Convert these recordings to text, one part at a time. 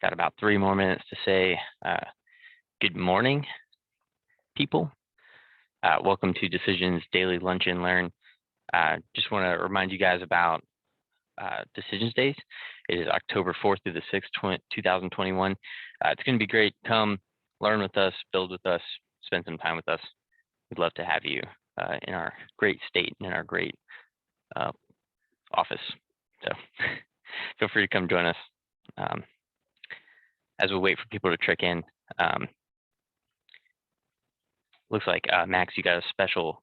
Got about 3 more minutes to say good morning, people. Welcome to Decisions Daily Lunch and Learn. Just want to remind you guys about Decisions Days. It is October 4th through the 6th, 2021. It's going to be great. Come learn with us, build with us, spend some time with us. We'd love to have you in our great state and in our great office. So feel free to come join us. As we wait for people to trick in, looks like Max, you got a special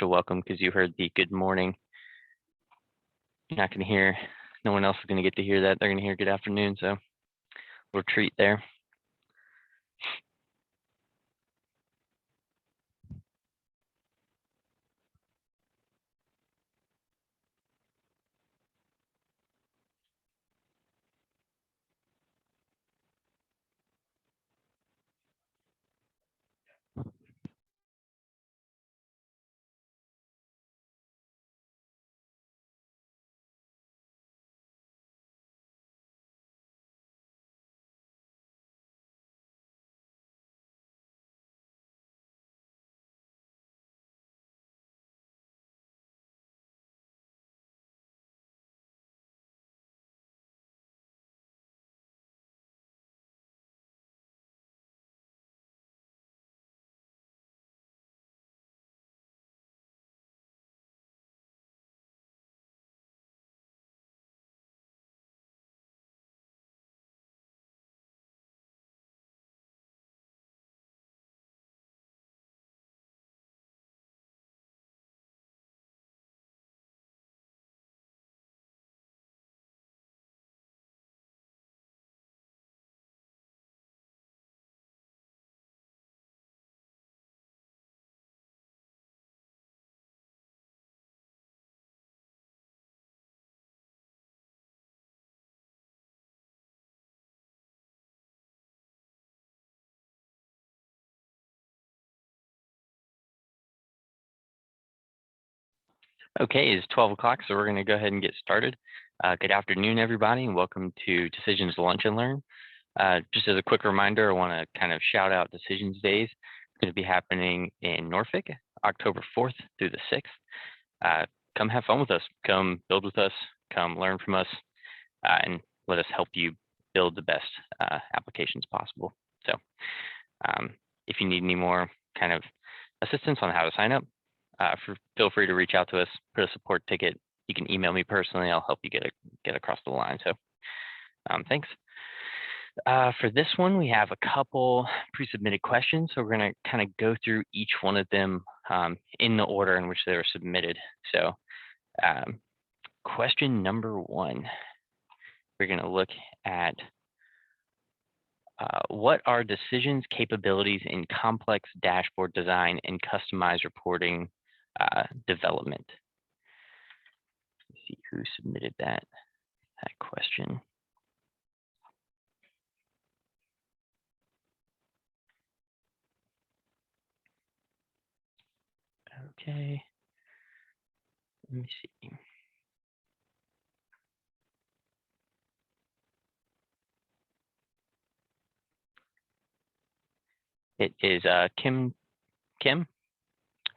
welcome because you heard the good morning. You're not going to hear, no one else is going to get to hear that. They're going to hear good afternoon, so a little treat there. Okay, it's 12 o'clock, so we're going to go ahead and get started. Good afternoon, everybody, and welcome to Decisions Lunch and Learn. Just as a quick reminder, I want to kind of shout out Decisions Days. It's going to be happening in Norfolk, October 4th through the 6th. Come have fun with us. Come build with us. Come learn from us, and let us help you build the best applications possible. So if you need any more kind of assistance on how to sign up, feel free to reach out to us, put a support ticket. You can email me personally. I'll help you get across the line. So thanks. For this one, we have a couple pre-submitted questions. So we're going to kind of go through each one of them in the order in which they were submitted. So question number 1, we're going to look at what are Decisions capabilities in complex dashboard design and customized reporting development? Let's see who submitted that question. Okay, let me see. It is Kim. Kim,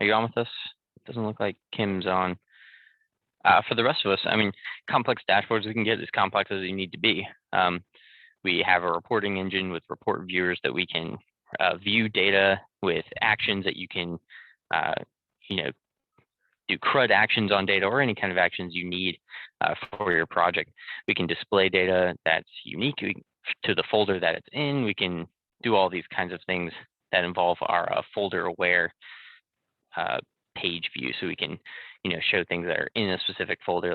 are you on with us? It doesn't look like Kim's on. For the rest of us, I mean, complex dashboards, we can get as complex as you need to be. We have a reporting engine with report viewers that we can view data with actions that you can, do CRUD actions on data or any kind of actions you need for your project. We can display data that's unique to the folder that it's in. We can do all these kinds of things that involve our folder-aware page view. So we can, show things that are in a specific folder.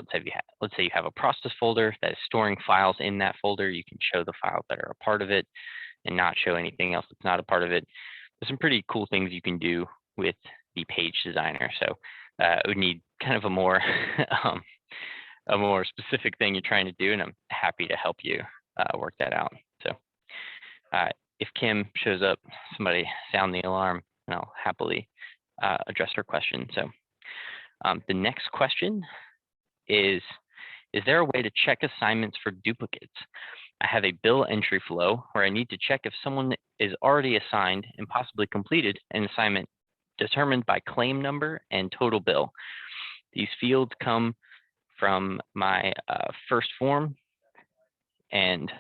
Let's say you have a process folder that is storing files in that folder. You can show the files that are a part of it and not show anything else that's not a part of it. There's some pretty cool things you can do with the page designer. So it would need kind of a more specific thing you're trying to do, and I'm happy to help you work that out. So if Kim shows up, somebody sound the alarm, and I'll happily address her question. So the next question is there a way to check assignments for duplicates? I have a bill entry flow where I need to check if someone is already assigned and possibly completed an assignment determined by claim number and total bill. These fields come from my first form and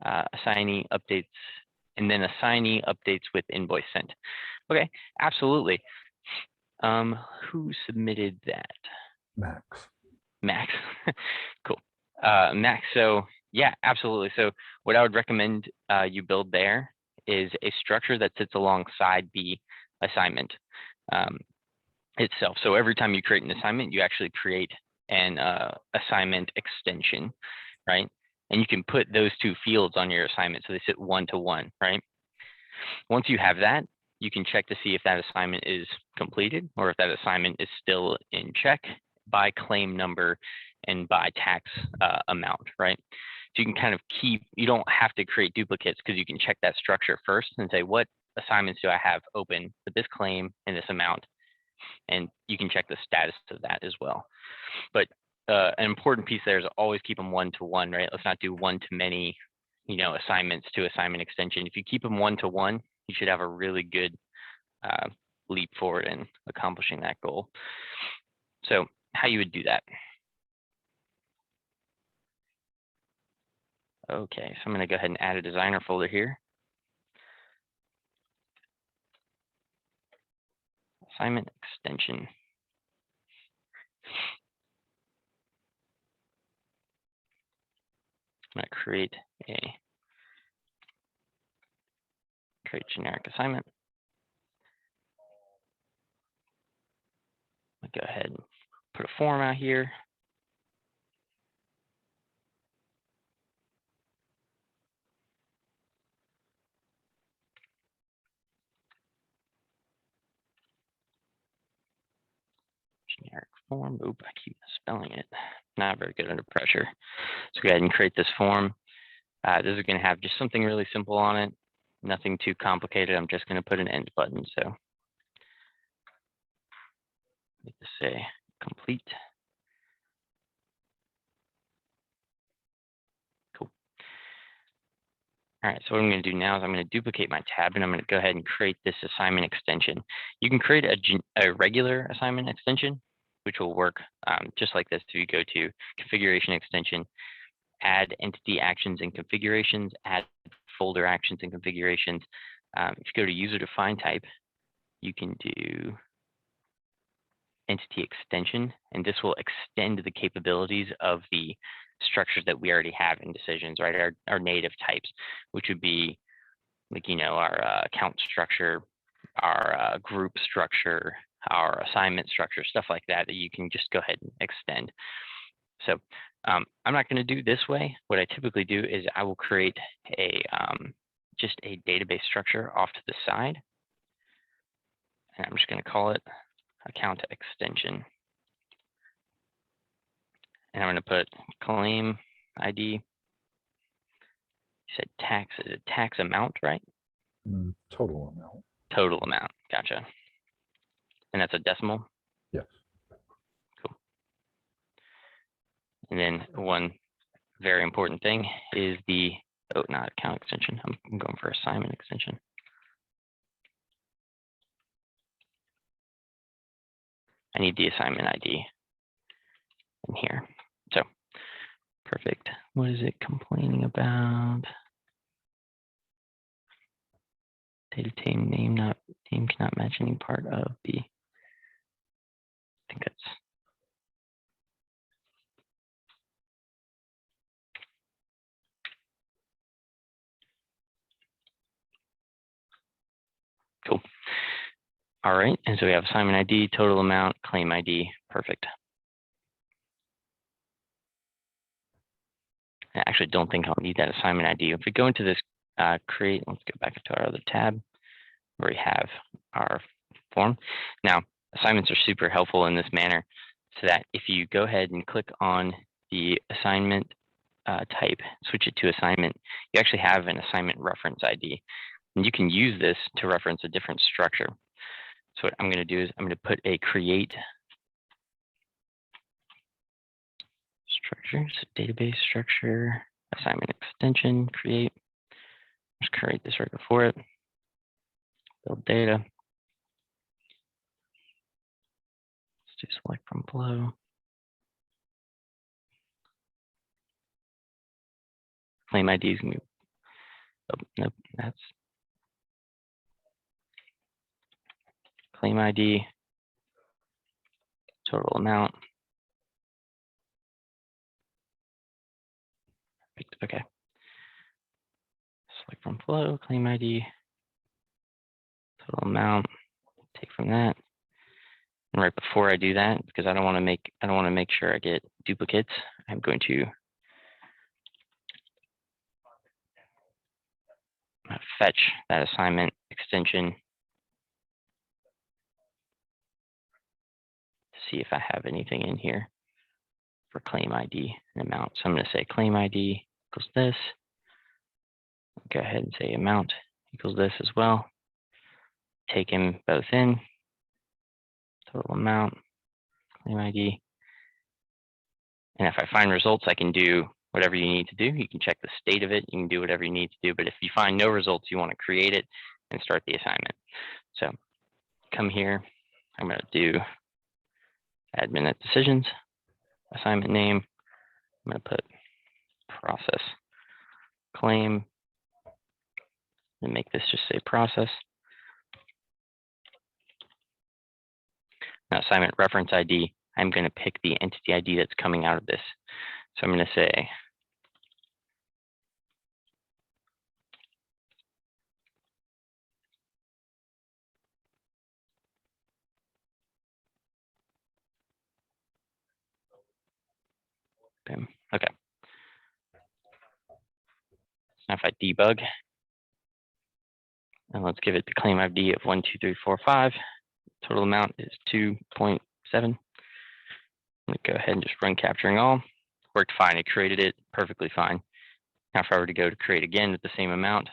assignee updates, and then assignee updates with invoice sent. Okay, absolutely. Who submitted that? Max. Max. Cool. Max, so yeah, absolutely. So what I would recommend you build there is a structure that sits alongside the assignment itself. So every time you create an assignment, you actually create an assignment extension, right? And you can put those two fields on your assignment so they sit one-to-one, right? Once you have that, you can check to see if that assignment is completed or if that assignment is still in check by claim number and by tax amount, right? So you can kind of keep, you don't have to create duplicates because you can check that structure first and say, what assignments do I have open with this claim and this amount? And you can check the status of that as well. But an important piece there is always keep them one-to-one, right? Let's not do one-to-many, assignments to assignment extension. If you keep them one-to-one, you should have a really good leap forward in accomplishing that goal. So how you would do that. Okay, so I'm going to go ahead and add a designer folder here. Assignment extension. I'm going to create generic assignment. I'll go ahead and put a form out here. Generic form. Oop, I keep spelling it. Not very good under pressure. So go ahead and create this form. This is going to have just something really simple on it. Nothing too complicated. I'm just going to put an end button. So make this say complete. Cool. All right, so what I'm going to do now is I'm going to duplicate my tab and I'm going to go ahead and create this assignment extension. You can create a regular assignment extension, which will work just like this. So you go to configuration extension, add entity actions and configurations, add folder actions and configurations. If you go to user defined type, you can do entity extension, and this will extend the capabilities of the structures that we already have in decisions, right? Our native types, which would be like, our account structure, our group structure, our assignment structure, stuff like that, that you can just go ahead and extend. So I'm not going to do this way. What I typically do is I will create a just a database structure off to the side. And I'm just going to call it account extension. And I'm going to put claim ID. You said tax, is it tax amount, right? Total amount. Total amount, gotcha. And that's a decimal? Yes. Cool. And then one very important thing is the, oh, not account extension. I'm going for assignment extension. I need the assignment ID in here. So perfect. What is it complaining about? Data team name cannot match any part of the, I think that's, cool. All right, and so we have assignment ID, total amount, claim ID, perfect. I actually don't think I'll need that assignment ID. If we go into this create, let's go back to our other tab where we have our form. Now, assignments are super helpful in this manner so that if you go ahead and click on the assignment type, switch it to assignment, you actually have an assignment reference ID. And you can use this to reference a different structure. So what I'm going to do is I'm going to put a create structure, so database structure, assignment extension, create. Just create this right before it. Build data. Let's do select from below. Claim ID is going to be, oh, nope, that's claim ID, total amount. Okay. Select from below, claim ID, total amount, take from that. And right before I do that, because I don't want to make sure I get duplicates, I'm going to fetch that assignment extension to see if I have anything in here for claim ID and amount. So I'm going to say claim ID equals this. Go ahead and say amount equals this as well. Take them both in. Total amount, claim ID. And if I find results, I can do whatever you need to do. You can check the state of it. You can do whatever you need to do. But if you find no results, you want to create it and start the assignment. So come here. I'm going to do admin at decisions, assignment name. I'm going to put process claim and make this just say process. Now assignment reference ID, I'm going to pick the entity ID that's coming out of this. So I'm going to say BIM. Okay. Now if I debug, and let's give it the claim ID of 12345. Total amount is 2.7. I'm going to go ahead and just run capturing all. Worked fine. It created it perfectly fine. Now, if I were to go to create again with the same amount,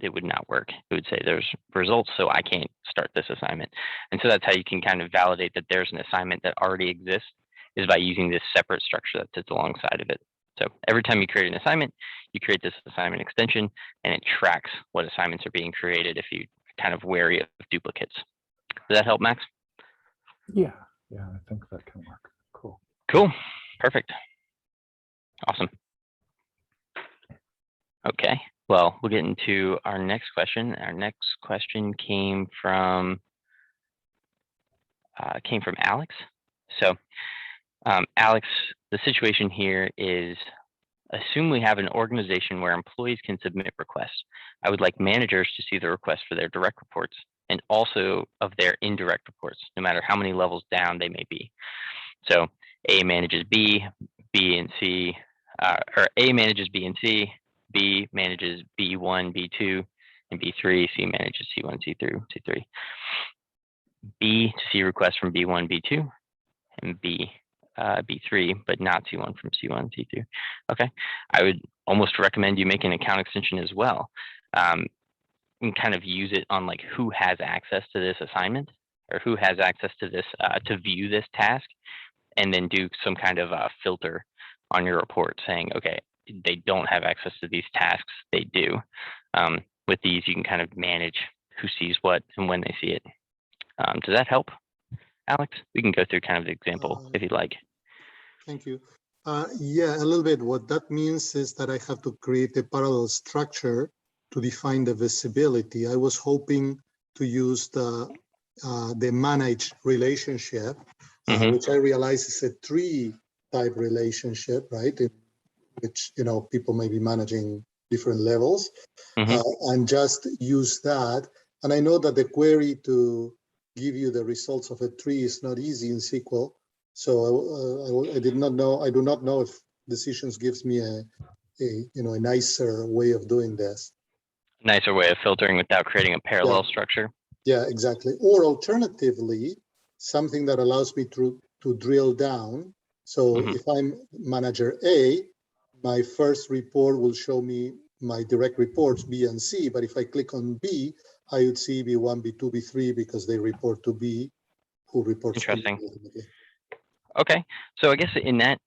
it would not work. It would say there's results, so I can't start this assignment. And so that's how you can kind of validate that there's an assignment that already exists, is by using this separate structure that sits alongside of it. So every time you create an assignment, you create this assignment extension, and it tracks what assignments are being created if you're kind of wary of duplicates. Does that help, Max? Yeah, I think that can work. Cool. Cool. Perfect. Awesome. Okay. Well, we'll get into our next question. Our next question came from Alex. So, Alex, the situation here is, assume we have an organization where employees can submit requests. I would like managers to see the request for their direct reports and also of their indirect reports, no matter how many levels down they may be. So A manages B, B and C, or A manages B and C, B manages B1, B2, and B3, C manages C1, C through C3. B to see requests from B1, B2, and B3, but not C1 from C1, C2. Okay, I would almost recommend you make an account extension as well. And kind of use it on like who has access to this assignment or who has access to this to view this task, and then do some kind of filter on your report saying, okay, they don't have access to these tasks, they do. With these, you can kind of manage who sees what and when they see it. Does that help, Alex? We can go through kind of the example if you'd like. Thank you. Yeah, a little bit. What that means is that I have to create a parallel structure to define the visibility. I was hoping to use the managed relationship, which I realize is a tree type relationship, right? In which, you know, people may be managing different levels, and just use that. And I know that the query to give you the results of a tree is not easy in SQL. So I do not know if Decisions gives me a nicer way of doing this. Nicer way of filtering without creating a parallel structure. Yeah, exactly. Or alternatively, something that allows me to drill down. So if I'm manager A, my first report will show me my direct reports B and C. But if I click on B, I would see B1, B2, B3 because they report to B, who reports to B. Interesting. Okay, so I guess in that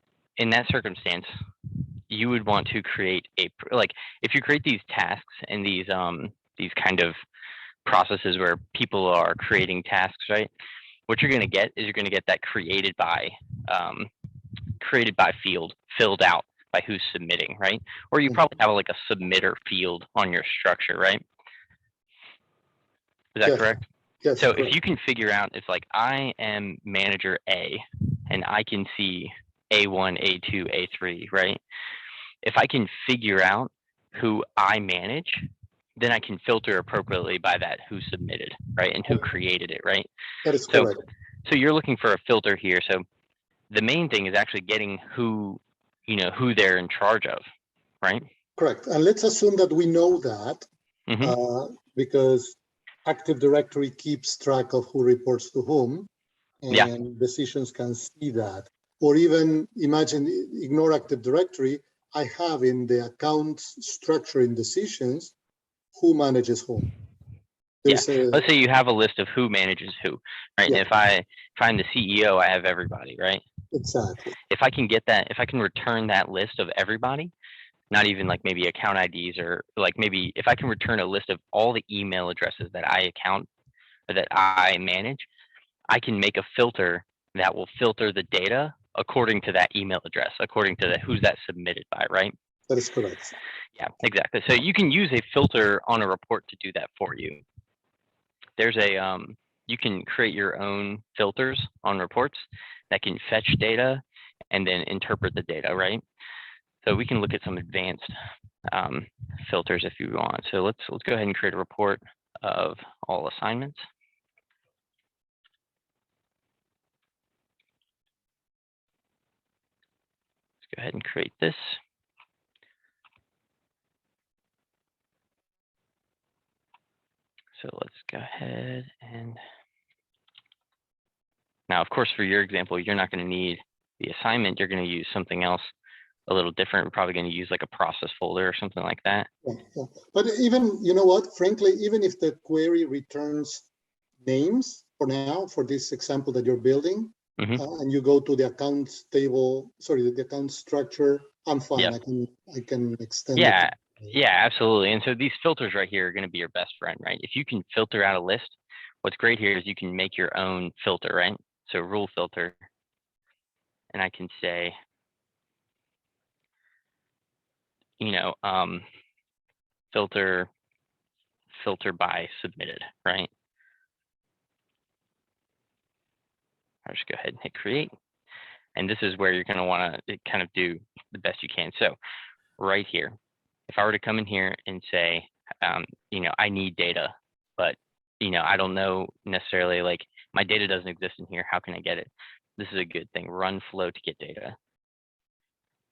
circumstance, you would want to create like if you create these tasks and these kind of processes where people are creating tasks, right? What you're going to get is you're going to get that created by field filled out by who's submitting, right? Or you probably have like a submitter field on your structure, right? Is that Yes. correct? Yes. So correct. if you can figure out, it's like I am manager A and I can see A1, A2, A3, right? If I can figure out who I manage, then I can filter appropriately by that who submitted, right? And who created it, right? That is So, correct. so you're looking for a filter here. So the main thing is actually getting who they're in charge of, right? Correct. And let's assume that we know that because Active Directory keeps track of who reports to whom, and decisions can see that. Or even imagine, ignore Active Directory, I have in the accounts structure in decisions, who manages whom. Let's say you have a list of who manages who, right? Yeah. And if I'm the CEO, I have everybody, right? Exactly. If I can get that, if I can return that list of everybody, not even like maybe account IDs, or like maybe if I can return a list of all the email addresses that I manage, I can make a filter that will filter the data according to that email address, according to who's that submitted by, right? That is correct. Yeah, exactly. So you can use a filter on a report to do that for you. There's you can create your own filters on reports that can fetch data and then interpret the data, right? So we can look at some advanced filters if you want. So let's go ahead and create a report of all assignments. Let's go ahead and create this. So let's go ahead and now, of course, for your example, you're not going to need the assignment. You're going to use something else a little different. We're probably going to use like a process folder or something like that. Yeah. But even, you know what, frankly, even if the query returns names for now, for this example that you're building, and you go to the accounts table, sorry, the account structure, I'm fine. Yep. I can extend Yeah. it. Yeah, absolutely. And so these filters right here are going to be your best friend, right? If you can filter out a list, what's great here is you can make your own filter, right? So rule filter, and I can say, filter by submitted, right? I'll just go ahead and hit create. And this is where you're going to want to kind of do the best you can. So right here, if I were to come in here and say, I need data, but, I don't know necessarily, like my data doesn't exist in here. How can I get it? This is a good thing. Run flow to get data.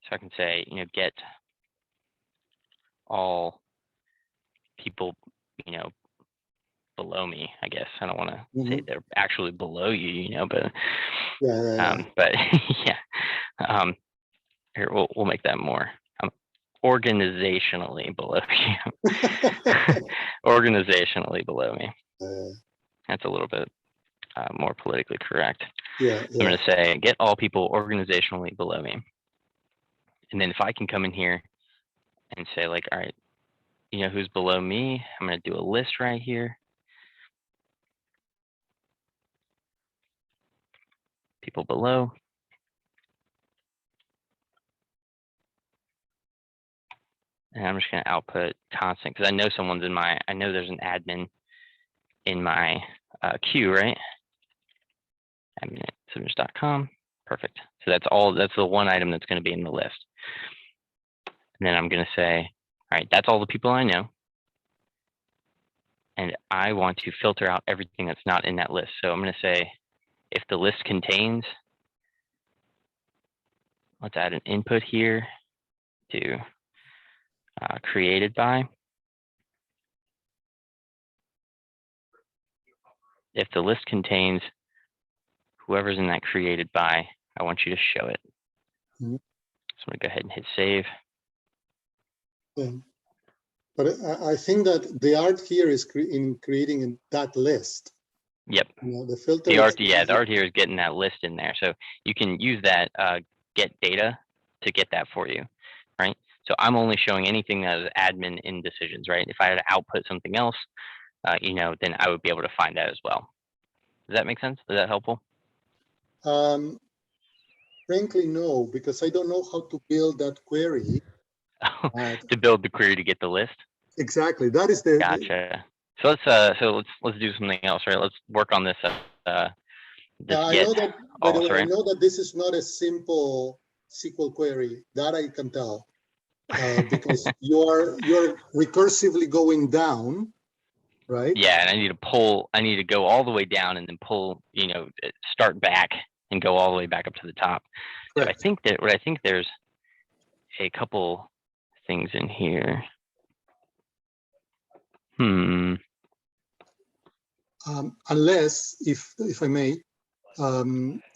So I can say, get all people, below me, I guess. I don't want to say they're actually below you, but but yeah. Here we'll make that more organizationally below you. Organizationally below me. That's a little bit more politically correct. Yeah. So I'm going to say get all people organizationally below me. And then if I can come in here and say like, all right, who's below me? I'm going to do a list right here. People below. And I'm just going to output constant because I know someone's I know there's an admin in my queue, right? Admin at submitters.com. Perfect. So that's the one item that's going to be in the list. And then I'm going to say, all right, that's all the people I know. And I want to filter out everything that's not in that list. So I'm going to say, if the list contains, let's add an input here to created by. If the list contains whoever's in that created by, I want you to show it. So I'm going to go ahead and hit save. But I think that the art here is in creating that list. Yep. The filter. The art here is getting that list in there. So you can use that get data to get that for you. right? So I'm only showing anything that is admin in decisions, right? If I had to output something else, then I would be able to find that as well. Does that make sense? Is that helpful? Frankly, no, because I don't know how to build that query. To build the query to get the list. Exactly. That is the. Gotcha. So let's do something else, right? Let's work on this. This I get know that. By the also, way, I right? know that this is not a simple SQL query. That I can tell, because you're recursively going down, right? Yeah, and I need to go all the way down and then pull, start back and go all the way back up to the top. So Correct. I think there's a couple things in here. Unless, if I may,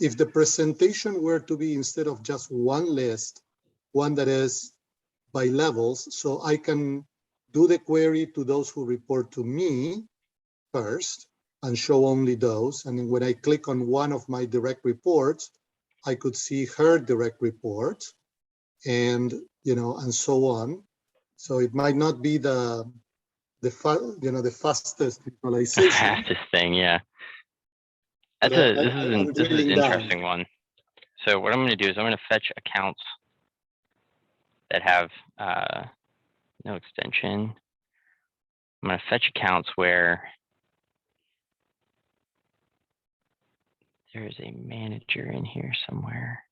if the presentation were to be, instead of just one list, one that is by levels, so I can do the query to those who report to me first and show only those. And then when I click on one of my direct reports, I could see her direct report and, and so on. So it might not be the fastest visualization. Fastest thing, yeah. This is an interesting one. So what I'm going to do is I'm going to fetch accounts that have no extension. I'm going to fetch accounts where there is a manager in here somewhere.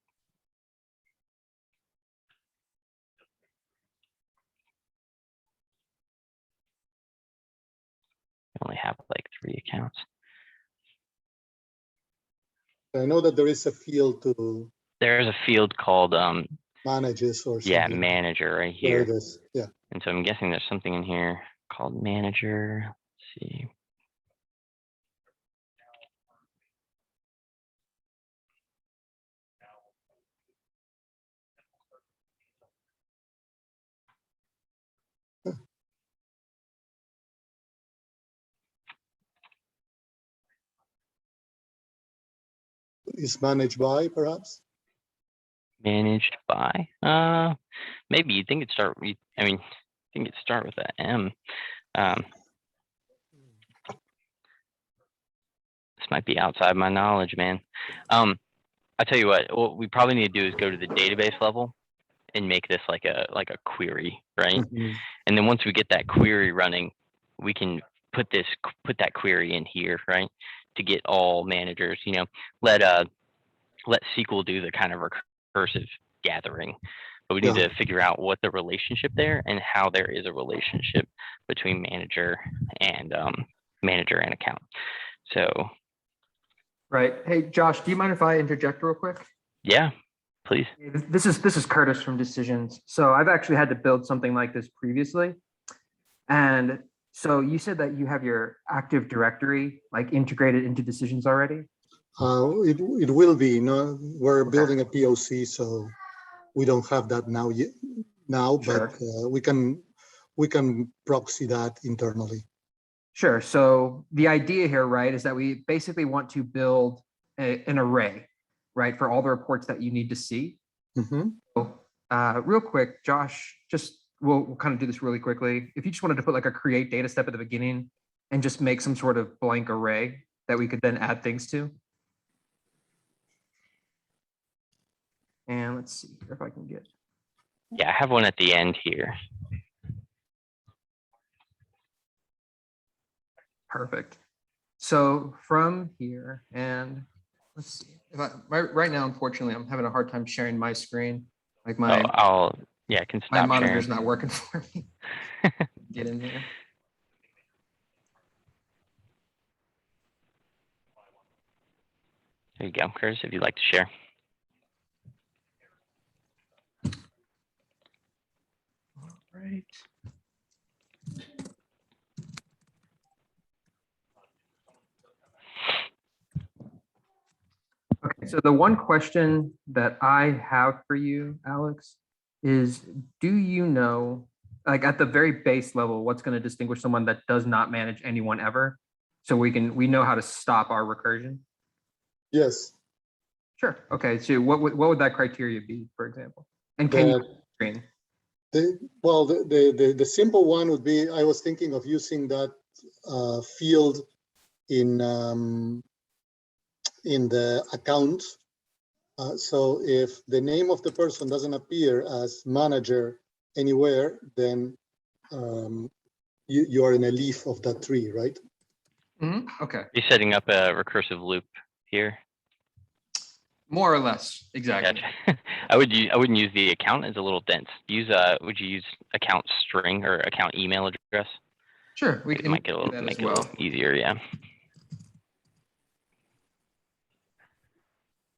I only have like 3 accounts. I know that there is a field to. There's a field called manages or something. Yeah, manager right here. There it is. Yeah. And so I'm guessing there's something in here called manager. Let's see. Is managed by, perhaps? Managed by? Maybe you think it start. I think it start with an M. This might be outside my knowledge, man. I tell you what we probably need to do is go to the database level and make this like a query, right? Mm-hmm. And then once we get that query running, we can put that query in here, right? To get all managers, let SQL do the kind of recursive gathering. But we need to figure out what the relationship there and how there is a relationship between manager and account. So. Right. Hey, Josh, do you mind if I interject real quick? Yeah, please. This is Curtis from Decisions. So I've actually had to build something like this previously. And so you said that you have your Active Directory like integrated into Decisions already? It will be. No, we're building a POC, so we don't have that now yet. Sure. But we can proxy that internally. Sure. So the idea here, right, is that we basically want to build an array, right, for all the reports that you need to see. Mm-hmm. So, real quick, Josh, we'll kind of do this really quickly. If you just wanted to put like a create data step at the beginning and just make some sort of blank array that we could then add things to. And let's see if I can get. Yeah, I have one at the end here. Perfect. So from here, and let's see. Right now, unfortunately, I'm having a hard time sharing my screen. Like my, I can stop my monitor's sharing. not working for me. Get in there. There you go, Curtis, if you'd like to share. All right. Okay, so the one question that I have for you, Alex, is do you know, like at the very base level, what's going to distinguish someone that does not manage anyone ever? So we know how to stop our recursion? Yes. Sure. Okay, so what would that criteria be, for example? And can you screen? The simple one would be, I was thinking of using that field in the account. So if the name of the person doesn't appear as manager anywhere, then you are in a leaf of that tree, right? Okay, You're setting up a recursive loop here. more or less, exactly. Gotcha. I wouldn't use the account, it's a little dense. Would you use account string or account email address? Sure, we It can might get do that make as it a well. little easier, yeah.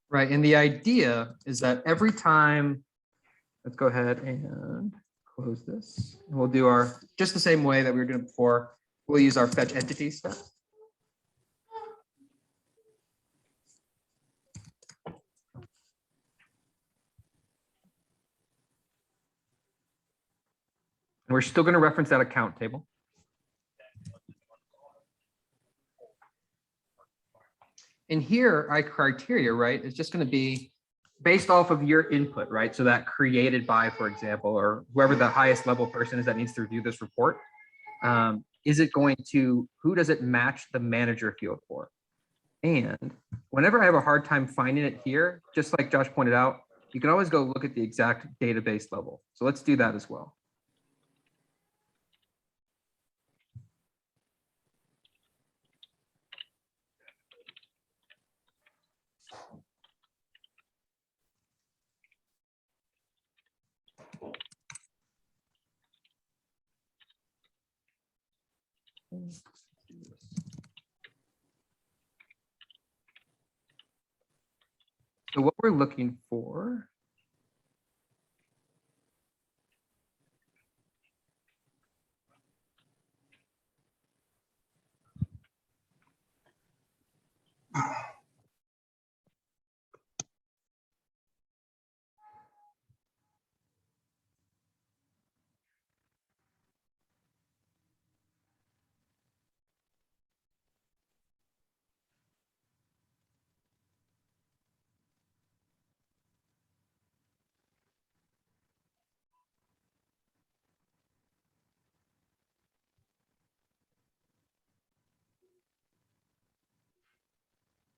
Right, and the idea is that every time, let's go ahead and close this. And we'll do our, just the same way that we were doing before, we'll use our fetch entity step. And we're still going to reference that account table. And here, our criteria, right, is just going to be based off of your input, right? So that created by, for example, or whoever the highest level person is that needs to review this report. Is it going to, who does it match the manager field for? And whenever I have a hard time finding it here, just like Josh pointed out, you can always go look at the exact database level. So let's do that as well. So what we're looking for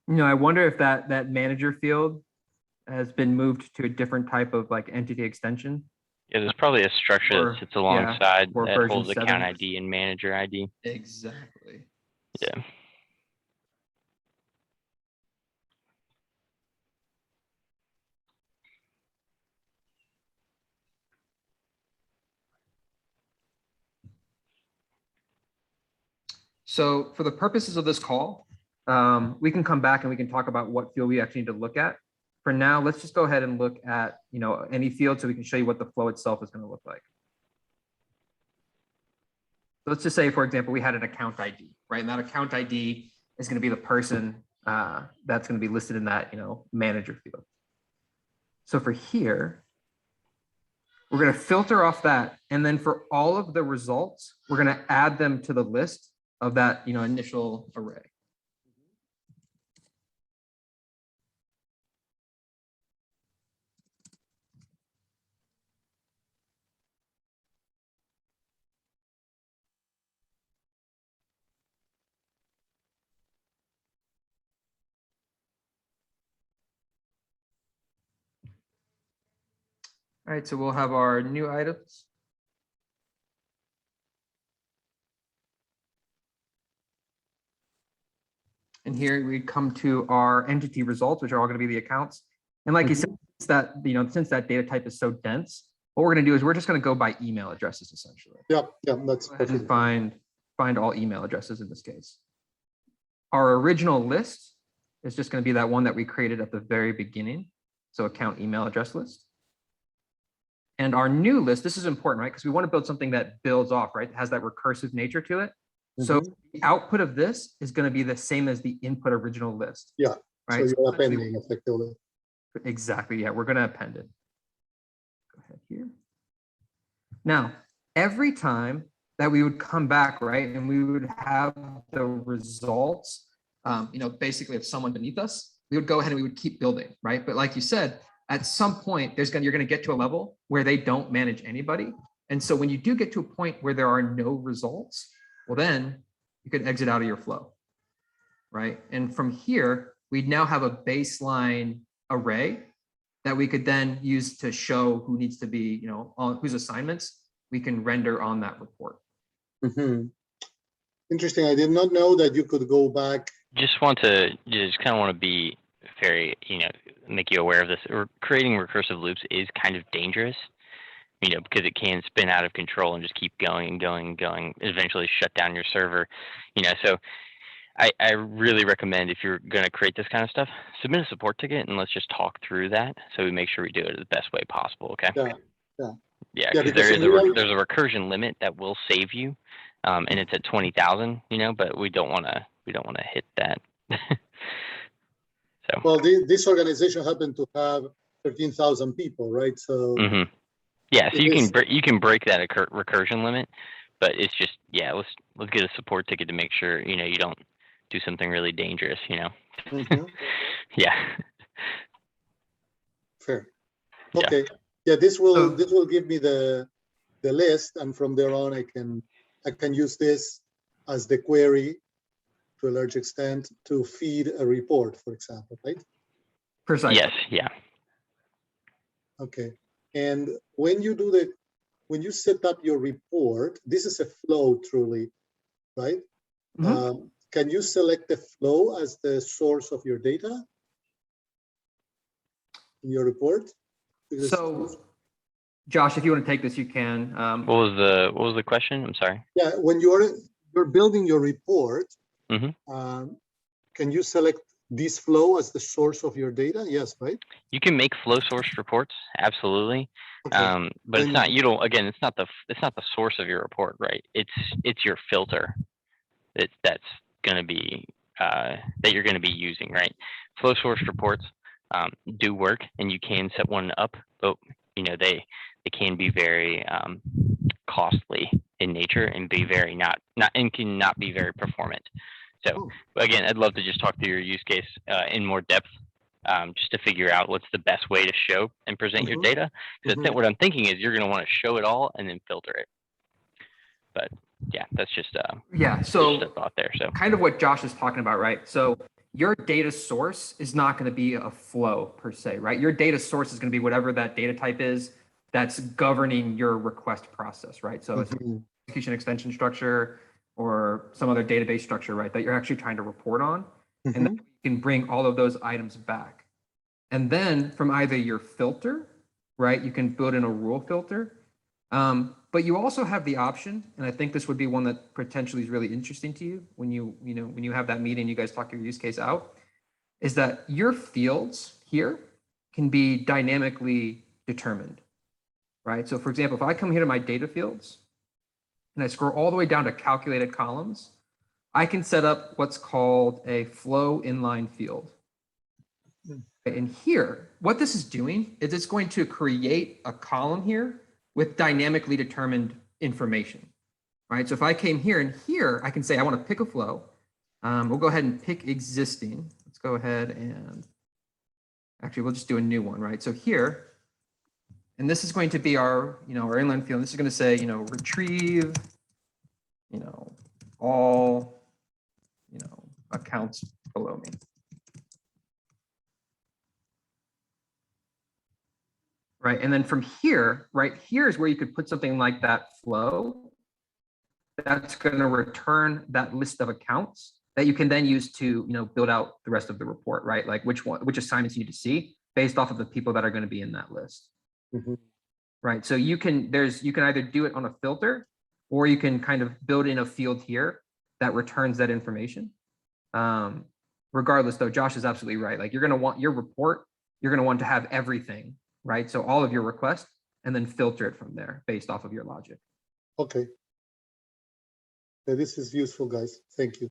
I wonder if that manager field has been moved to a different type of like entity extension. Yeah, there's probably a structure Or- that sits alongside or that version holds account 7. ID and manager ID. Exactly. Yeah. So for the purposes of this call, we can come back and we can talk about what field we actually need to look at. For now, let's just go ahead and look at any field so we can show you what the flow itself is going to look like. So let's just say, for example, we had an account ID, right? And that account ID is going to be the person that's going to be listed in that manager field. So for here, we're going to filter off that. And then for all of the results, we're going to add them to the list of that initial array. All right, so we'll have our new items. And here we come to our entity results, which are all going to be the accounts. And like you said, since that data type is so dense, what we're going to do is we're just going to go by email addresses essentially. Yep, that's And find all email addresses in this case. Our original list is just going to be that one that we created at the very beginning. So account email address list. And our new list, this is important, right? Because we want to build something that builds off, right? It has that recursive nature to it. So the output of this is going to be the same as the input original list. Yeah. Right. So you're appending effectively. Exactly. Yeah, we're going to append it. Go ahead here. Now, every time that we would come back, right, and we would have the results, basically of someone beneath us, we would go ahead and we would keep building, right? But like you said, at some point you're going to get to a level where they don't manage anybody. And so when you do get to a point where there are no results, well, then you could exit out of your flow, right? And from here, we'd now have a baseline array that we could then use to show who needs to be, on whose assignments we can render on that report. Mhm. Interesting. I did not know that you could go back. Just kind of want to be very, make you aware of this. Creating recursive loops is kind of dangerous, because it can spin out of control and just keep going and going and going, eventually shut down your server, so I really recommend, if you're going to create this kind of stuff, submit a support ticket and let's just talk through that so we make sure we do it the best way possible. Okay. Yeah, because there's a recursion limit that will save you, and it's at 20,000, but we don't want to hit that. So. Well, this organization happened to have 13,000 people, right? So. Mm-hmm. Yeah, so you can break that recursion limit, but it's just, let's get a support ticket to make sure you don't do something really dangerous. Mm-hmm. Yeah. Fair. Okay. Yeah, this will give me the list, and from there on I can use this as the query to a large extent to feed a report, for example, right? Precisely. Yes. Yeah. Okay. And when you set up your report, this is a flow truly, right? Mm-hmm. Can you select the flow as the source of your data in your report? Because so, Josh, if you want to take this, you can. What was the question? I'm sorry. Yeah, when you're building your report, Mm-hmm. Can you select this flow as the source of your data? Yes, right? You can make flow source reports, absolutely. Okay. But it's not, it's not the source of your report, right? It's your filter that's going to be that you're going to be using, right? Flow source reports do work, and you can set one up, but they can be very costly in nature and be very cannot be very performant. So again, I'd love to just talk through your use case in more depth, just to figure out what's the best way to show and present your data. Because what I'm thinking is you're going to want to show it all and then filter it. But yeah, that's just so just a thought there. So kind of what Josh is talking about, right? So your data source is not going to be a flow per se, right? Your data source is going to be whatever that data type is that's governing your request process, right? So it's execution extension structure or some other database structure, right, that you're actually trying to report on. And then you can bring all of those items back. And then from either your filter, right, you can build in a rule filter. But you also have the option, and I think this would be one that potentially is really interesting to you when you have that meeting, you guys talk your use case out, is that your fields here can be dynamically determined, right? So for example, if I come here to my data fields and I scroll all the way down to calculated columns, I can set up what's called a flow inline field. And here, what this is doing is it's going to create a column here with dynamically determined information, right? So if I came here and here, I can say I want to pick a flow. We'll go ahead and pick existing. Let's go ahead and actually we'll just do a new one, right? So here, and this is going to be our, our inline field. This is going to say, retrieve, all, accounts below me. Right, and then from here, right here is where you could put something like that flow that's going to return that list of accounts that you can then use to, build out the rest of the report, right? Like which assignments you need to see based off of the people that are going to be in that list. Right, so you can either do it on a filter, or you can kind of build in a field here that returns that information. Regardless, though, Josh is absolutely right. Like you're going to want your report, you're going to want to have everything, right? So all of your requests, and then filter it from there based off of your logic. Okay. Yeah, this is useful, guys. Thank you.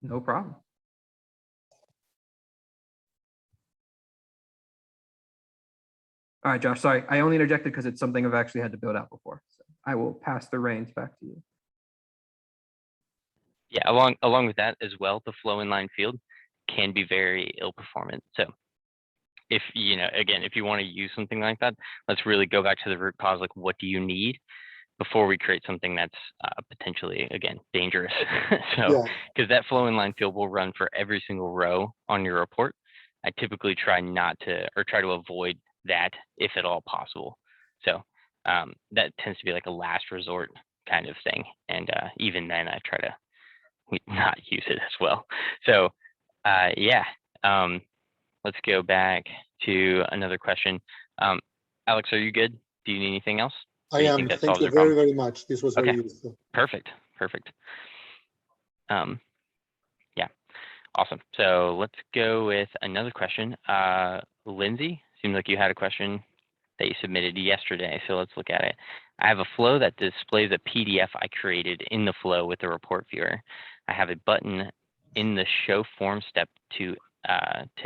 No problem. All right, Josh, sorry. I only interjected because it's something I've actually had to build out before. So I will pass the reins back to you. Yeah, along with that as well, the flow inline field can be very ill performant. So if, again, if you want to use something like that, let's really go back to the root cause, like what do you need before we create something that's potentially, again, dangerous. So, Yeah, because that flow inline field will run for every single row on your report. I typically try not to, or try to avoid that if at all possible. So that tends to be like a last resort kind of thing. And even then I try to not use it as well. So yeah, let's go back to another question. Alex, are you good? Do you need anything else? Or I do you am. think that Thank solves you your problem? very, very much. This was very Okay. useful. Perfect. Yeah, awesome. So let's go with another question. Lindsay, seems like you had a question that you submitted yesterday. So let's look at it. I have a flow that displays a PDF I created in the flow with the report viewer. I have a button in the show form step to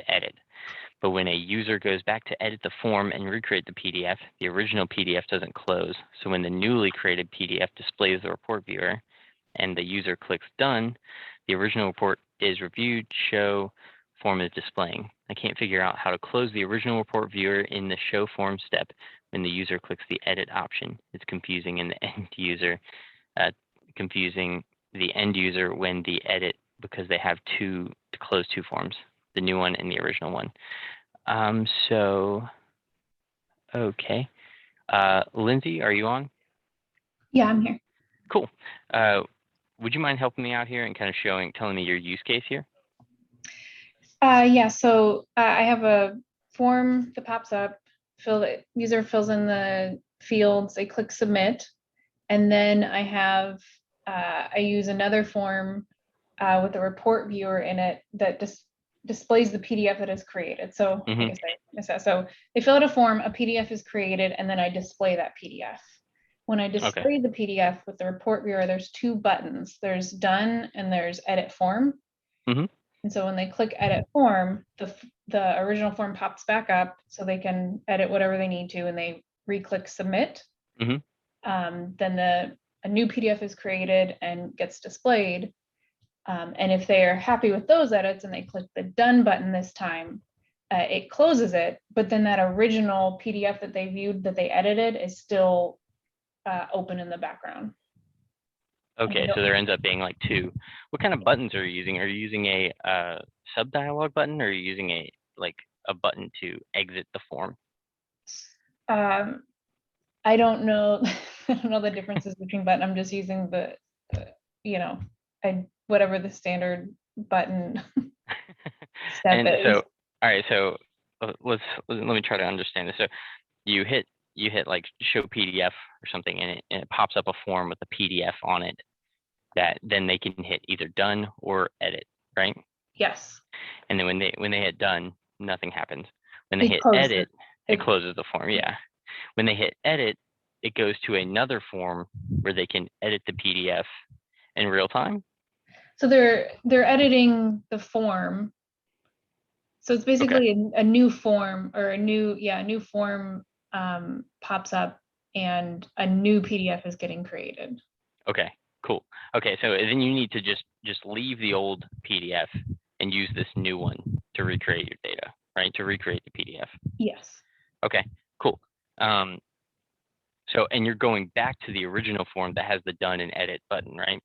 edit. But when a user goes back to edit the form and recreate the PDF, the original PDF doesn't close. So when the newly created PDF displays the report viewer and the user clicks done, the original report is reviewed, show form is displaying. I can't figure out how to close the original report viewer in the show form step when the user clicks the edit option. It's confusing in the end user, confusing the end user when the edit, because they have to close two forms, the new one and the original one. Okay. Lindsay, are you on? Yeah, I'm here. Cool. Would you mind helping me out here and kind of telling me your use case here? Yeah, so I have a form that pops up, user fills in the fields, they click submit, and then I use another form with a report viewer in it that displays the PDF that is created. So I guess I missed that. So they fill out a form, a PDF is created, and then I display that PDF. When I display the PDF with the report viewer, there's two buttons. There's done and there's edit form. And so when they click edit form, the original form pops back up so they can edit whatever they need to, and they re-click submit. Then a new PDF is created and gets displayed. And if they are happy with those edits and they click the done button this time, it closes it, but then that original PDF that they viewed, that they edited, is still open in the background. Okay, so there ends up being like two. What kind of buttons are you using? Are you using a sub dialog button, or are you using a button to exit the form? I don't know. I don't know the differences between button. I'm just using the, whatever the standard button step And is. so, all right, so let me try to understand this. So you hit like show PDF or something, and it pops up a form with a PDF on it that then they can hit either done or edit, right? Yes. And then when they hit done, nothing happens. When they hit closes edit, it closes the form. Yeah. When they hit edit, it goes to another form where they can edit the PDF in real time. So they're editing the form. So it's basically a new form, or a new form pops up and a new PDF is getting created. Okay, cool. Okay, so then you need to just leave the old PDF and use this new one to recreate your data, right? To recreate the PDF. Yes. Okay, cool. So, and you're going back to the original form that has the done and edit button, right?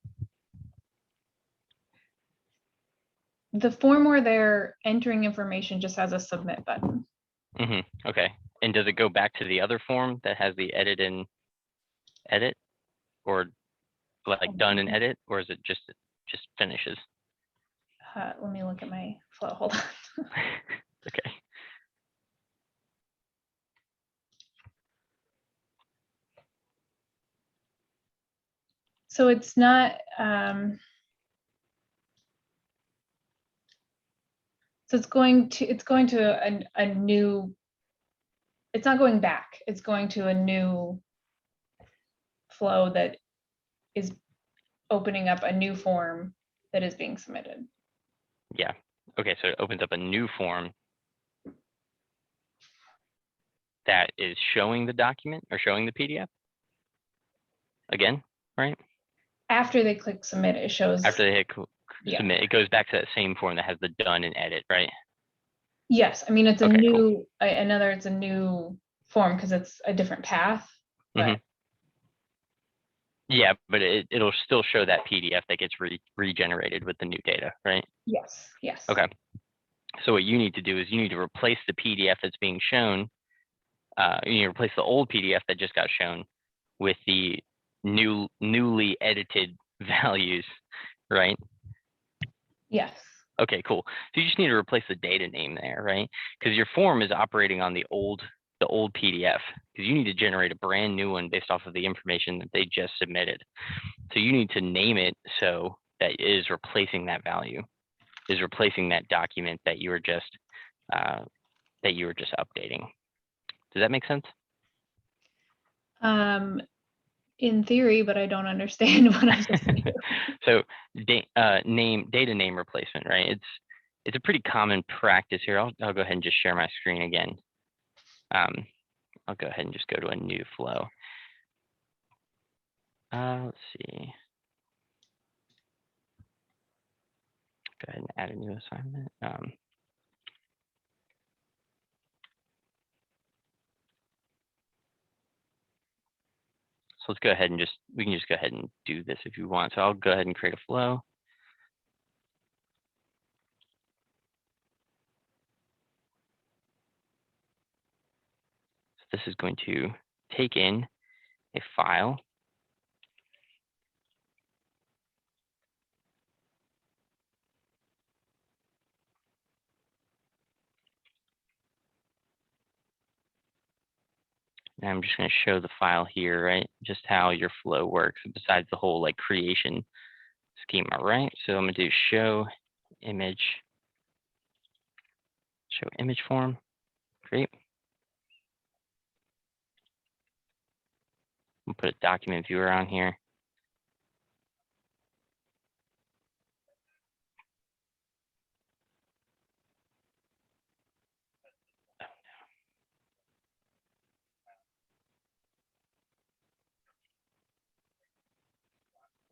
The form where they're entering information just has a submit button. Okay. And does it go back to the other form that has the edit and edit, or like done and edit, or is it just finishes? Let me look at my flow. Hold on. Okay. So it's not. So it's going to a new. It's not going back. It's going to a new flow that is opening up a new form that is being submitted. Yeah. Okay. So it opens up a new form that is showing the document or showing the PDF again, right? After they click submit, it shows. After they hit submit, it goes back to that same form that has the done and edit, right? Yes, I mean, it's a Okay, cool. new, I know it's a new form because it's a different path, but Yeah, but it'll still show that PDF that gets regenerated with the new data, right? yes, yes. Okay. So what you need to do is you need to replace the PDF that's being shown. You need to replace the old PDF that just got shown with the newly edited values, right? Yes, Okay, cool. So you just need to replace the data name there, right? Because your form is operating on the old PDF, because you need to generate a brand new one based off of the information that they just submitted. So you need to name it so that it is replacing that value, is replacing that document that you were just updating. Does that make sense? in theory, but I don't understand what I'm supposed to do. So data name replacement, right? It's a pretty common practice here. I'll go ahead and just share my screen again. I'll go ahead and just go to a new flow. Let's see. Go ahead and add a new assignment. So let's go ahead and we can just go ahead and do this if you want. So I'll go ahead and create a flow. So this is going to take in a file. And I'm just going to show the file here, right? Just how your flow works besides the whole like creation schema, right? So I'm going to do show image form. Great. We'll put a document viewer on here.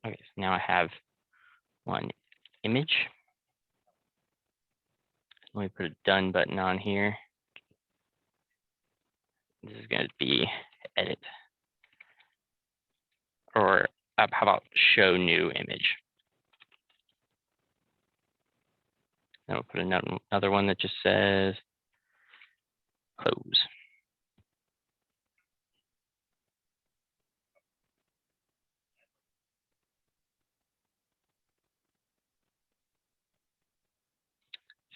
Okay, so now I have one image. Let me put a done button on here. This is going to be edit. Or how about show new image? Then we'll put another one that just says close.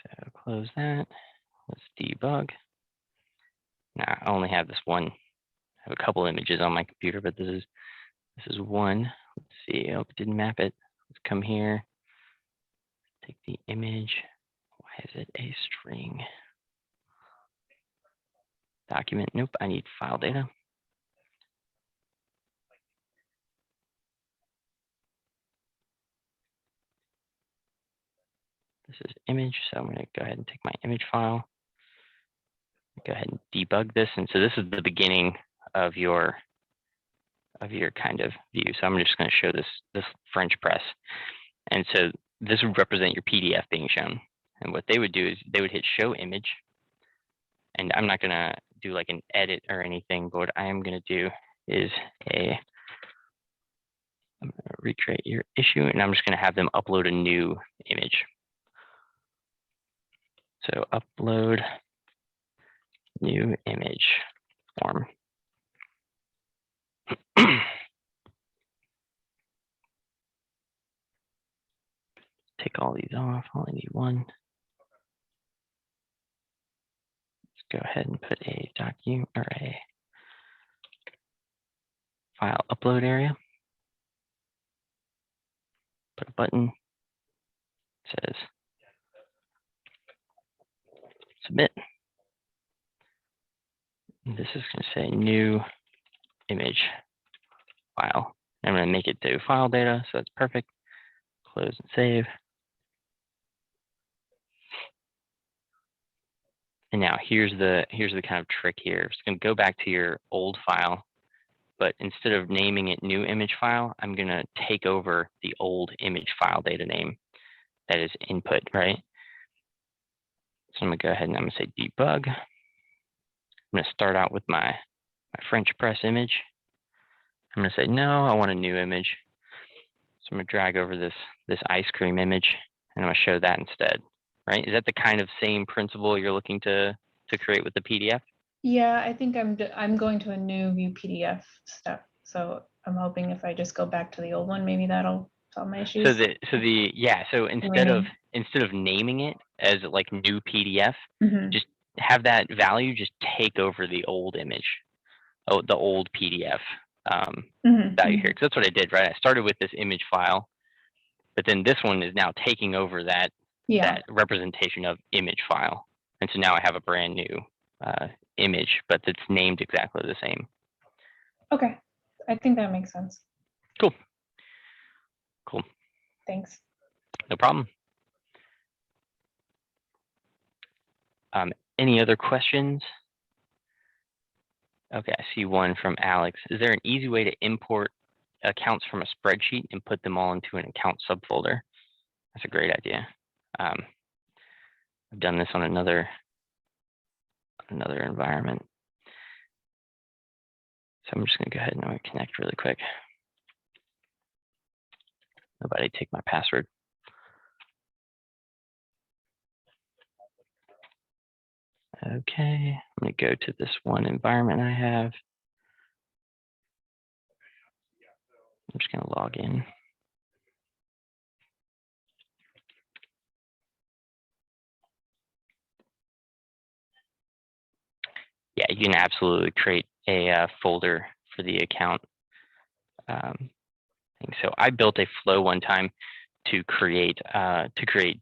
So close that. Let's debug. Now I only have this one. I have a couple images on my computer, but this is one. Let's see. Oh, it didn't map it. Let's come here. Take the image. Why is it a string? Document. Nope. I need file data. This is image. So I'm going to go ahead and take my image file. Go ahead and debug this. And so this is the beginning of your kind of view. So I'm just going to show this French press. And so this would represent your PDF being shown. And what they would do is they would hit show image. And I'm not going to do like an edit or anything, but what I am going to do is I'm going to recreate your issue, and I'm just going to have them upload a new image. So upload new image form. Take all these off. I only need one. Let's go ahead and put a document or a file upload area. Put a button. It says submit. And this is going to say new image file. I'm going to make it to file data, so that's perfect. Close and save. And now here's the kind of trick here. It's going to go back to your old file, but instead of naming it new image file, I'm going to take over the old image file data name that is input, right? So I'm gonna go ahead and I'm gonna say debug. I'm gonna start out with my French press image. I'm gonna say, no, I want a new image. So I'm gonna drag over this ice cream image and I'm gonna show that instead, right? Is that the kind of same principle you're looking to create with the PDF? Yeah, I think I'm going to a new view PDF step. So I'm hoping if I just go back to the old one, maybe that'll solve my issues. So instead of naming it as like new PDF, just have that value just take over the old image, the old PDF value here. Because that's what I did, right? I started with this image file, but then this one is now taking over that representation of image file, and so now I have a brand new image, but it's named exactly the same. Okay, I think that makes sense. Cool. Thanks. No problem. Any other questions? Okay, I see one from Alex. Is there an easy way to import accounts from a spreadsheet and put them all into an account subfolder? That's a great idea. I've done this on another environment. So I'm just gonna go ahead and I'm gonna connect really quick. Nobody take my password. Okay, I'm gonna go to this one environment I have. I'm just gonna log in. Yeah, you can absolutely create a folder for the account. So I built a flow one time to create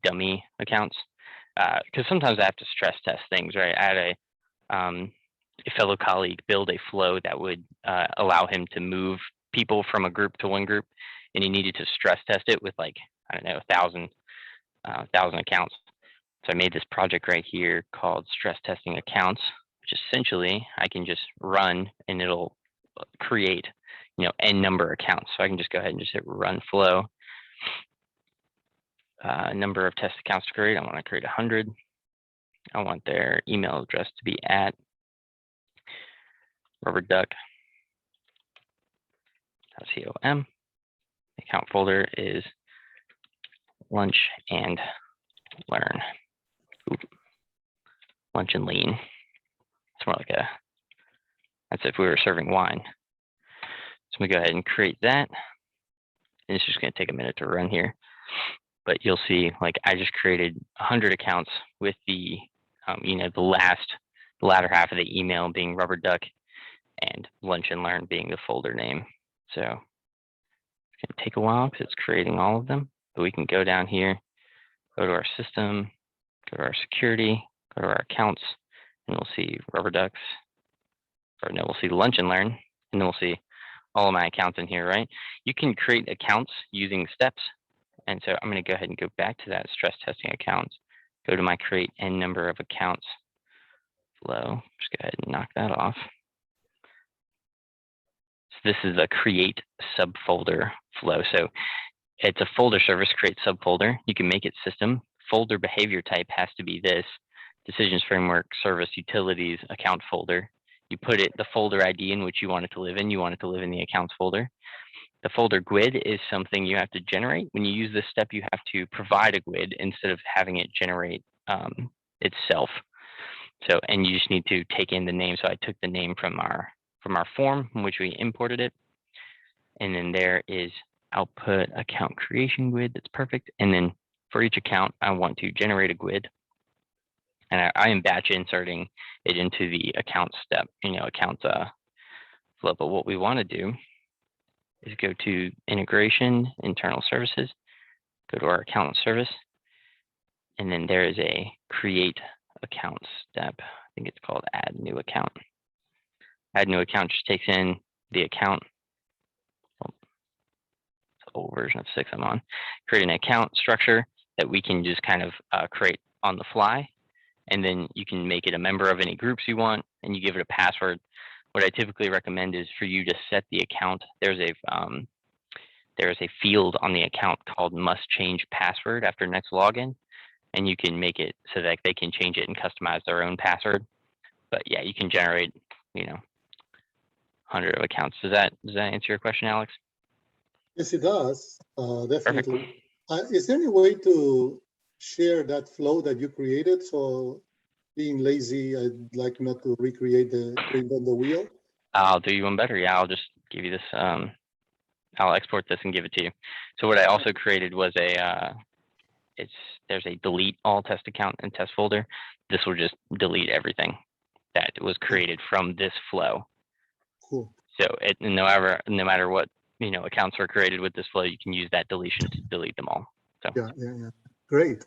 dummy accounts because sometimes I have to stress test things, right? I had a fellow colleague build a flow that would allow him to move people from a group to one group, and he needed to stress test it with like, I don't know, 1,000 accounts. So I made this project right here called stress testing accounts, which essentially I can just run and it'll create, n number of accounts. So I can just go ahead and just hit run flow. Number of test accounts to create. I want to create 100. I want their email address to be at rubberduck.com. Account folder is lunch and learn. Lunch and lean. It's more like that's if we were serving wine. So I'm gonna go ahead and create that. And it's just gonna take a minute to run here. But you'll see, like I just created 100 accounts with the, the latter half of the email being rubber duck and lunch and learn being the folder name. So it's gonna take a while because it's creating all of them, but we can go down here, go to our system, go to our security, go to our accounts, and we'll see rubber ducks, or no, we'll see lunch and learn, and then we'll see all of my accounts in here, right? You can create accounts using steps. And so I'm going to go ahead and go back to that stress testing accounts, go to my create n number of accounts flow. Just go ahead and knock that off. So this is a create subfolder flow. So it's a folder service, create subfolder. You can make it system. Folder behavior type has to be this: decisions framework, service, utilities, account folder. You put it the folder ID in which you want it to live in. You want it to live in the accounts folder. The folder GUID is something you have to generate. When you use this step, you have to provide a GUID instead of having it generate itself. So, and you just need to take in the name. So I took the name from our form in which we imported it. And then there is output account creation GUID. That's perfect. And then for each account, I want to generate a GUID. And I am batch inserting it into the account step, account flow. But what we want to do is go to integration, internal services, go to our account service, and then there is a create account step. I think it's called add new account. Add new account just takes in the account. It's an old version of 6 I'm on. Create an account structure that we can just kind of create on the fly. And then you can make it a member of any groups you want, and you give it a password. What I typically recommend is for you to set the account. There's a field on the account called must change password after next login. and you can make it so that they can change it and customize their own password. But yeah, you can generate, 100 of accounts. Does that answer your question, Alex? Yes, it does, Perfect. definitely. Is there any way to share that flow that you created? So being lazy, I'd like not to recreate reinvent the wheel. I'll do you one better. Yeah, I'll just give you this. I'll export this and give it to you. So what I also created was there's a delete all test account and test folder. This will just delete everything that was created from this flow. Cool. So no matter what accounts were created with this flow, you can use that deletion to delete them all. So Yeah. Great.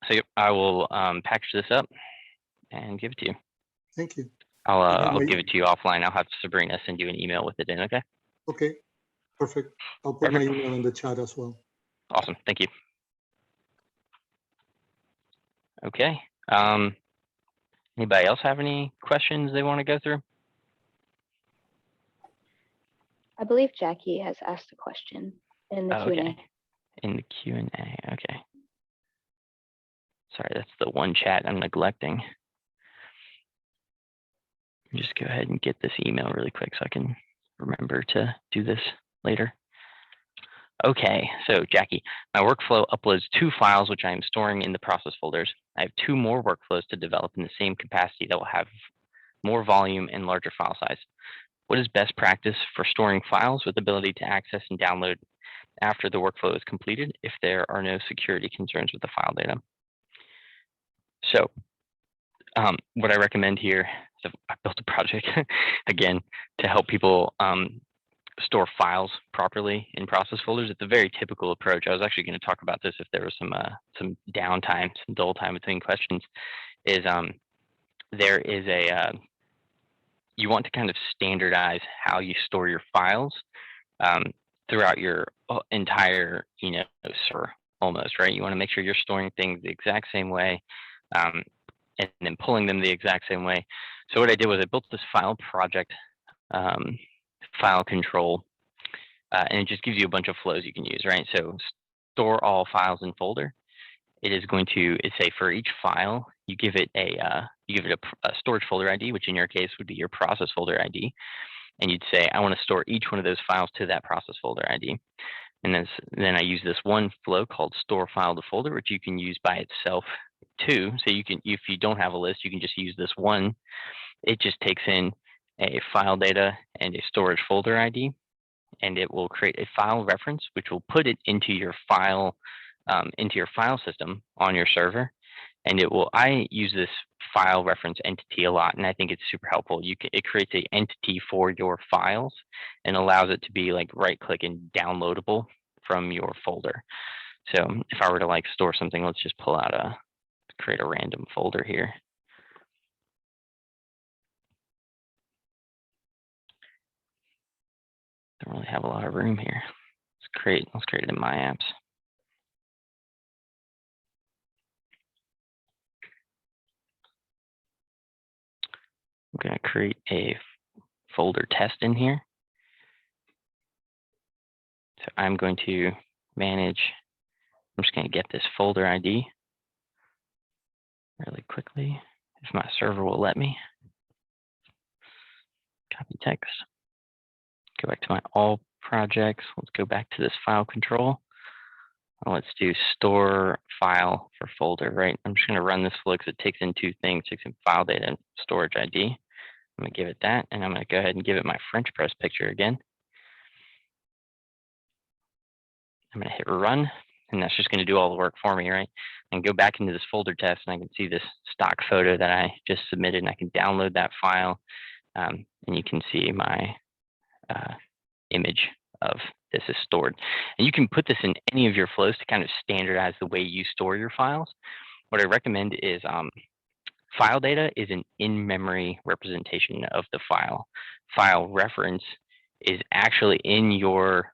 So yep, I will package this up and give it to you. Thank you. I'll give it to you offline. I'll have Sabrina send you an email with it in. Okay. Okay. Perfect. I'll put my email in the chat as well. Awesome. Thank you. Okay. Anybody else have any questions they want to go through? I believe Jackie has asked a question in the Q&A. Okay. In the Q&A. Okay. Sorry, that's the one chat I'm neglecting. Just go ahead and get this email really quick so I can remember to do this later. Okay, so Jackie, my workflow uploads 2 files which I am storing in the process folders. I have 2 more workflows to develop in the same capacity that will have more volume and larger file size. What is best practice for storing files with ability to access and download after the workflow is completed if there are no security concerns with the file data? So what I recommend here, so I built a project again to help people store files properly in process folders. It's a very typical approach. I was actually going to talk about this if there was some downtime, some dull time between questions. There is you want to kind of standardize how you store your files throughout your entire server almost, right? You want to make sure you're storing things the exact same way and then pulling them the exact same way. So what I did was I built this file project file control, and it just gives you a bunch of flows you can use, right? So store all files in folder. It is going to say for each file, you give it a storage folder ID, which in your case would be your process folder ID. And you'd say, I want to store each one of those files to that process folder ID. And then I use this one flow called store file to folder, which you can use by itself too. So you can, if you don't have a list, you can just use this one. It just takes in a file data and a storage folder ID, and it will create a file reference, which will put it into your file system on your server. And I use this file reference entity a lot, and I think it's super helpful. It creates an entity for your files and allows it to be like right-click and downloadable from your folder. So if I were to store something, let's just create a random folder here. Don't really have a lot of room here. Let's create it in my apps. I'm going to create a folder test in here. So I'm going to manage, I'm just going to get this folder ID really quickly, if my server will let me. Copy text. Go back to my all projects. Let's go back to this file control. Let's do store file for folder, right? I'm just going to run this flow because it takes in 2 things. It takes in file data and storage ID. I'm going to give it that, and I'm going to go ahead and give it my French press picture again. I'm going to hit run, and that's just going to do all the work for me, right? And go back into this folder test, and I can see this stock photo that I just submitted, and I can download that file, and you can see my image of this is stored. And you can put this in any of your flows to kind of standardize the way you store your files. What I recommend is file data is an in-memory representation of the file. File reference is actually in your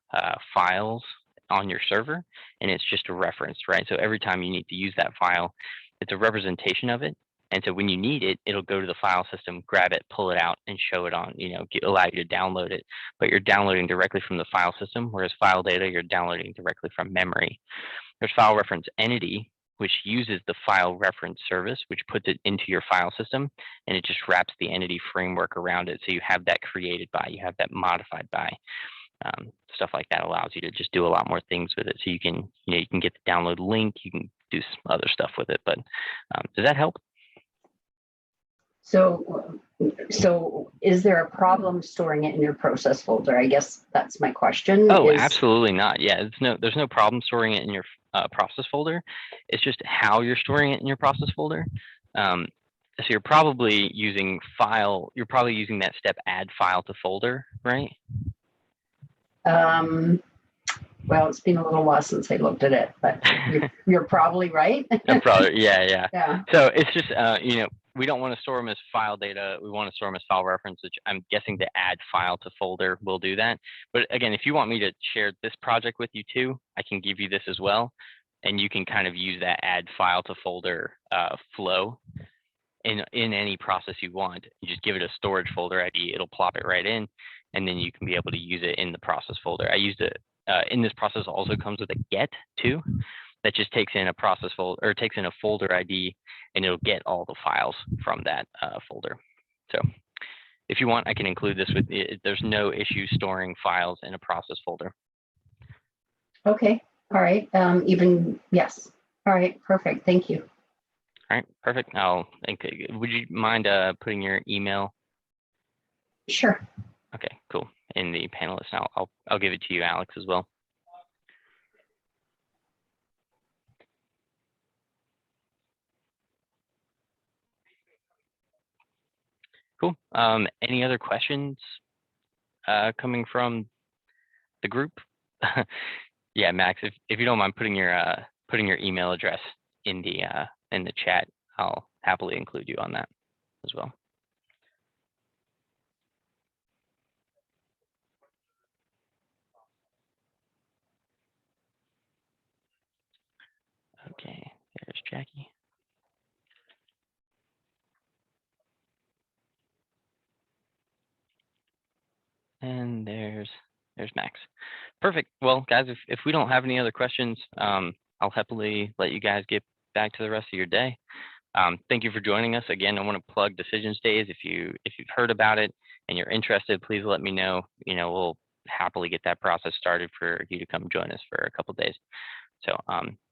files on your server, and it's just a reference, right? So every time you need to use that file, it's a representation of it. And so when you need it, it'll go to the file system, grab it, pull it out, and show it on, allow you to download it. But you're downloading directly from the file system, whereas file data, you're downloading directly from memory. There's file reference entity, which uses the file reference service, which puts it into your file system, and it just wraps the entity framework around it. So you have that created by, you have that modified by. Stuff like that allows you to just do a lot more things with it. So you can, you can get the download link, you can do some other stuff with it. But does that help? So is there a problem storing it in your process folder? I guess that's my question. Oh, absolutely not. Yeah, there's no problem storing it in your process folder. It's just how you're storing it in your process folder. So you're probably using that step add file to folder, right? Well, it's been a little while since I looked at it, but you're probably right. Yeah. So it's just, we don't want to store them as file data. We want to store them as file reference, which I'm guessing the add file to folder will do that. But again, if you want me to share this project with you too, I can give you this as well. And you can kind of use that add file to folder flow in any process you want. You just give it a storage folder ID, it'll plop it right in, and then you can be able to use it in the process folder. I used it in this process also comes with a get too, that just takes in a process folder or takes in a folder ID, and it'll get all the files from that folder. So if you want, I can include this with it. There's no issue storing files in a process folder. Okay. All right. Yes. All right. Perfect. Thank you. All right. Perfect. Would you mind putting your email? Sure. Okay, cool. In the panelists, I'll give it to you, Alex, as well. Cool. Any other questions coming from the group? Yeah, Max, if you don't mind putting your email address in the chat, I'll happily include you on that as well. Okay, there's Jackie. And there's Max. Perfect. Well, guys, if we don't have any other questions, I'll happily let you guys get back to the rest of your day. Thank you for joining us. Again, I want to plug Decisions Days. If you've heard about it and you're interested, please let me know. We'll happily get that process started for you to come join us for a couple of days. So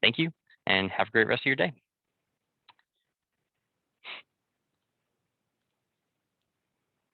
thank you and have a great rest of your day.